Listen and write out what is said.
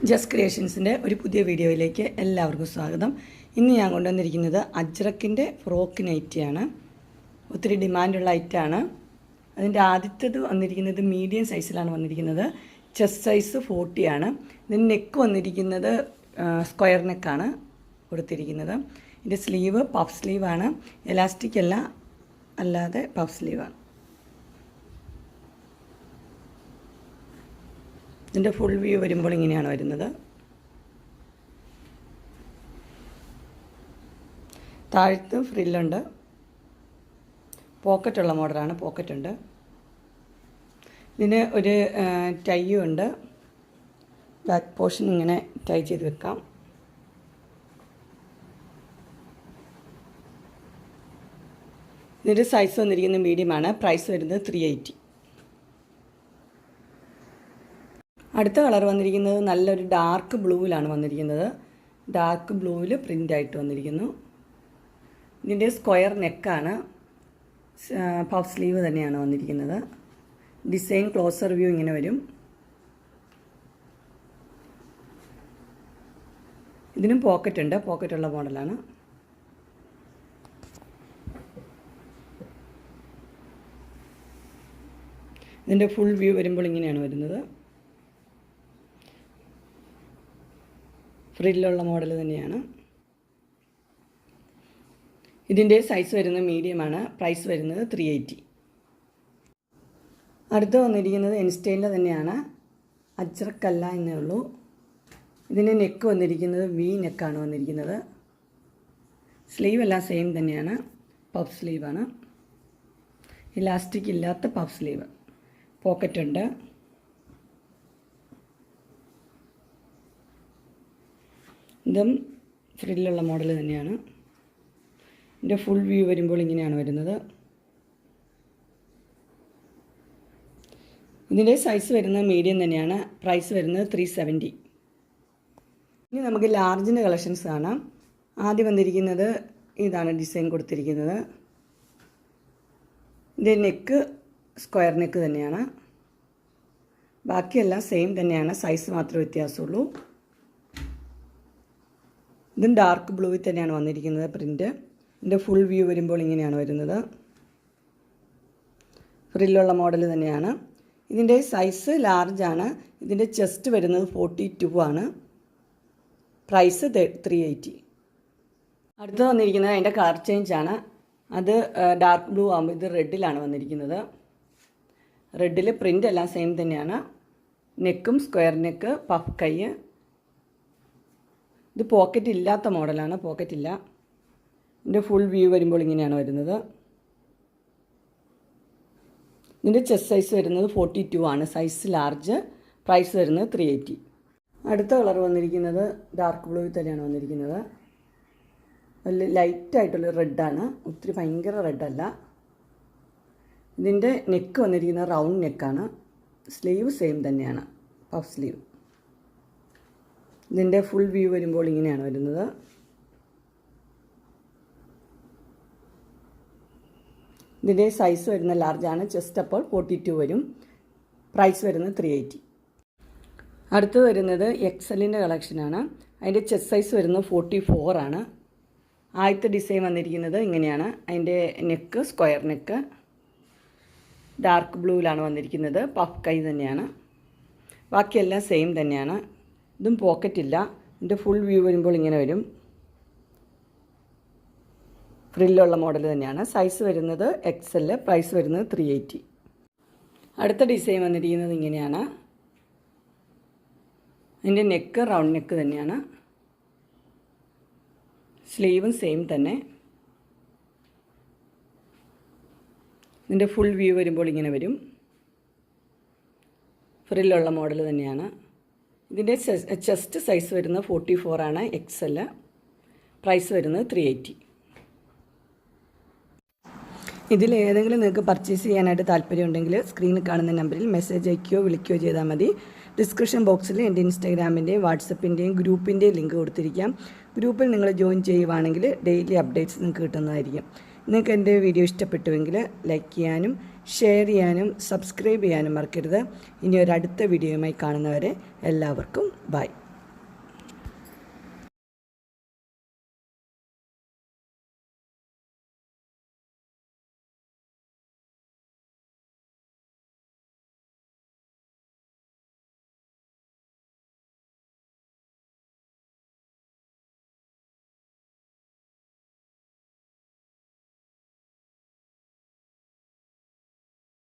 Just ക്രിയേഷൻസിൻ്റെ ഒരു പുതിയ വീഡിയോയിലേക്ക് എല്ലാവർക്കും സ്വാഗതം. ഇന്ന് ഞാൻ കൊണ്ടുവന്നിരിക്കുന്നത് അജ്രക്കിൻ്റെ ഫ്രോക്ക് നൈറ്റിയാണ്. ഒത്തിരി ഡിമാൻഡുള്ള ഐറ്റമാണ്. അതിൻ്റെ ആദ്യത്തേത് വന്നിരിക്കുന്നത് മീഡിയം സൈസിലാണ് വന്നിരിക്കുന്നത്. ചെസ്റ്റ് സൈസ് 40 ആണ്. ഇതിന് നെക്ക് വന്നിരിക്കുന്നത് സ്ക്വയർ നെക്കാണ് കൊടുത്തിരിക്കുന്നത്. ഇതിൻ്റെ സ്ലീവ് പഫ് സ്ലീവാണ്. എലാസ്റ്റിക് അല്ല, അല്ലാതെ പഫ് സ്ലീവാണ്. ഇതിൻ്റെ ഫുൾ വ്യൂ വരുമ്പോൾ ഇങ്ങനെയാണ് വരുന്നത്. താഴത്ത് ഫ്രില്ലുണ്ട്. പോക്കറ്റുള്ള മോഡലാണ്. പോക്കറ്റുണ്ട്. ഇതിന് ഒരു ടൈയും ഉണ്ട്. ബാക്ക് പോർഷൻ ഇങ്ങനെ ടൈ ചെയ്ത് വെക്കാം. ഇതിൻ്റെ സൈസ് വന്നിരിക്കുന്നത് മീഡിയമാണ്. പ്രൈസ് വരുന്നത് 380. അടുത്ത കളർ വന്നിരിക്കുന്നത് നല്ലൊരു ഡാർക്ക് ബ്ലൂവിലാണ് വന്നിരിക്കുന്നത്. ഡാർക്ക് ബ്ലൂവിൽ പ്രിൻ്റായിട്ട് വന്നിരിക്കുന്നു. ഇതിൻ്റെ സ്ക്വയർ നെക്കാണ്. പഫ് സ്ലീവ് തന്നെയാണ് വന്നിരിക്കുന്നത്. ഡിസൈൻ ക്ലോസർ വ്യൂ ഇങ്ങനെ വരും. ഇതിനും പോക്കറ്റുണ്ട്. പോക്കറ്റുള്ള മോഡലാണ്. ഇതിൻ്റെ ഫുൾ വ്യൂ വരുമ്പോൾ ഇങ്ങനെയാണ് വരുന്നത്. ഫ്രില്ലുള്ള മോഡൽ തന്നെയാണ്. ഇതിൻ്റെ സൈസ് വരുന്നത് മീഡിയമാണ്. പ്രൈസ് വരുന്നത് 380. അടുത്ത് വന്നിരിക്കുന്നത് ഇൻസ്റ്റൈലിൻ്റെ തന്നെയാണ്. അജ്രക്കല്ല എന്നേ ഉള്ളൂ. ഇതിൻ്റെ നെക്ക് വന്നിരിക്കുന്നത് വി നെക്കാണ് വന്നിരിക്കുന്നത്. സ്ലീവ് എല്ലാം സെയിം തന്നെയാണ്. പഫ് സ്ലീവാണ്. ഇലാസ്റ്റിക് ഇല്ലാത്ത പഫ് സ്ലീവ്. പോക്കറ്റുണ്ട്. ഇതും ഫ്രില്ലുള്ള മോഡൽ തന്നെയാണ്. ഇതിൻ്റെ ഫുൾ വ്യൂ വരുമ്പോൾ ഇങ്ങനെയാണ് വരുന്നത്. ഇതിൻ്റെ സൈസ് വരുന്നത് മീഡിയം തന്നെയാണ്. പ്രൈസ് വരുന്നത് 370. ഇനി നമുക്ക് ലാർജിൻ്റെ കളക്ഷൻസ് കാണാം. ആദ്യം വന്നിരിക്കുന്നത് ഇതാണ് ഡിസൈൻ കൊടുത്തിരിക്കുന്നത്. ഇതിൻ്റെ നെക്ക് സ്ക്വയർ നെക്ക് തന്നെയാണ്. ബാക്കിയെല്ലാം സെയിം തന്നെയാണ്. സൈസ് മാത്രമേ വ്യത്യാസമുള്ളൂ. ഇതും ഡാർക്ക് ബ്ലൂവിൽ തന്നെയാണ് വന്നിരിക്കുന്നത് പ്രിൻ്റ്. ഇതിൻ്റെ ഫുൾ വ്യൂ വരുമ്പോൾ ഇങ്ങനെയാണ് വരുന്നത്. ഫ്രില്ലുള്ള മോഡൽ തന്നെയാണ്. ഇതിൻ്റെ സൈസ് ലാർജാണ്. ഇതിൻ്റെ ചെസ്റ്റ് വരുന്നത് 42 ആണ്. പ്രൈസ് 380. അടുത്ത് വന്നിരിക്കുന്നത് അതിൻ്റെ കളർ ചേഞ്ചാണ്. അത് ഡാർക്ക് ബ്ലൂ ആകുമ്പോൾ ഇത് റെഡിലാണ് വന്നിരിക്കുന്നത്. റെഡിൽ പ്രിൻ്റ് എല്ലാം സെയിം തന്നെയാണ്. നെക്കും സ്ക്വയർ നെക്ക്, പഫ് കൈ. ഇത് പോക്കറ്റ് ഇല്ലാത്ത മോഡലാണ്. പോക്കറ്റില്ല. ഇതിൻ്റെ ഫുൾ വ്യൂ വരുമ്പോൾ ഇങ്ങനെയാണ് വരുന്നത്. ഇതിൻ്റെ ചെസ്റ്റ് സൈസ് വരുന്നത് 42 ആണ്. Size large. പ്രൈസ് വരുന്നത് 380. അടുത്ത കളർ വന്നിരിക്കുന്നത് ഡാർക്ക് ബ്ലൂവിൽ തന്നെയാണ് വന്നിരിക്കുന്നത്. നല്ല ലൈറ്റായിട്ടുള്ള റെഡാണ്. ഒത്തിരി ഭയങ്കര റെഡല്ല. ഇതിൻ്റെ നെക്ക് വന്നിരിക്കുന്നത് റൗണ്ട് നെക്കാണ്. സ്ലീവ് സെയിം തന്നെയാണ്. Puff sleeve. ഇതിൻ്റെ ഫുൾ വ്യൂ വരുമ്പോൾ ഇങ്ങനെയാണ് വരുന്നത്. ഇതിൻ്റെ സൈസ് വരുന്ന ലാർജാണ്. ചെസ്റ്റ് അപ്പോൾ 42 വരും. പ്രൈസ് വരുന്നത് 380. അടുത്ത് വരുന്നത് എക്സലിൻ്റെ കളക്ഷനാണ്. അതിൻ്റെ ചെസ്റ്റ് സൈസ് വരുന്നത് 44 ആണ്. ആദ്യത്തെ ഡിസൈൻ വന്നിരിക്കുന്നത് ഇങ്ങനെയാണ്. അതിൻ്റെ നെക്ക് സ്ക്വയർ നെക്ക്. ഡാർക്ക് ബ്ലൂവിലാണ് വന്നിരിക്കുന്നത്. പഫ് കൈ തന്നെയാണ്. ബാക്കിയെല്ലാം സെയിം തന്നെയാണ്. ഇതും പോക്കറ്റില്ല. ഇതിൻ്റെ ഫുൾ വ്യൂ വരുമ്പോൾ ഇങ്ങനെ വരും. ഫ്രില്ലുള്ള മോഡൽ തന്നെയാണ്. സൈസ് വരുന്നത് XL. പ്രൈസ് വരുന്നത് 380. അടുത്ത ഡിസൈൻ വന്നിരിക്കുന്നത് ഇങ്ങനെയാണ്. ഇതിൻ്റെ നെക്ക് റൗണ്ട് നെക്ക് തന്നെയാണ്. സ്ലീവും സെയിം തന്നെ. ഇതിൻ്റെ ഫുൾ വ്യൂ വരുമ്പോൾ ഇങ്ങനെ വരും. ഫ്രില്ലുള്ള മോഡൽ തന്നെയാണ്. ഇതിൻ്റെ ചെസ്റ്റ് സൈസ് വരുന്നത് 44 ആണ്. XL. പ്രൈസ് വരുന്നത് 380. ഇതിൽ ഏതെങ്കിലും നിങ്ങൾക്ക് പർച്ചേസ് ചെയ്യാനായിട്ട് താല്പര്യമുണ്ടെങ്കിൽ സ്ക്രീനിൽ കാണുന്ന നമ്പറിൽ മെസ്സേജ് അയക്കുകയോ വിളിക്കുകയോ ചെയ്താൽ മതി. ഡിസ്ക്രിപ്ഷൻ ബോക്സിൽ എൻ്റെ ഇൻസ്റ്റാഗ്രാമിൻ്റെയും വാട്സപ്പിൻ്റെയും ഗ്രൂപ്പിൻ്റെയും ലിങ്ക് കൊടുത്തിരിക്കാം. ഗ്രൂപ്പിൽ നിങ്ങൾ ജോയിൻ ചെയ്യുവാണെങ്കിൽ ഡെയിലി അപ്ഡേറ്റ്സ് നിങ്ങൾക്ക് കിട്ടുന്നതായിരിക്കും. നിങ്ങൾക്ക് എൻ്റെ വീഡിയോ ഇഷ്ടപ്പെട്ടുവെങ്കിൽ ലൈക്ക് ചെയ്യാനും ഷെയർ ചെയ്യാനും സബ്സ്ക്രൈബ് ചെയ്യാനും മറക്കരുത്. ഇനി ഒരു അടുത്ത വീഡിയോയുമായി കാണുന്നവരെ എല്ലാവർക്കും ബൈ.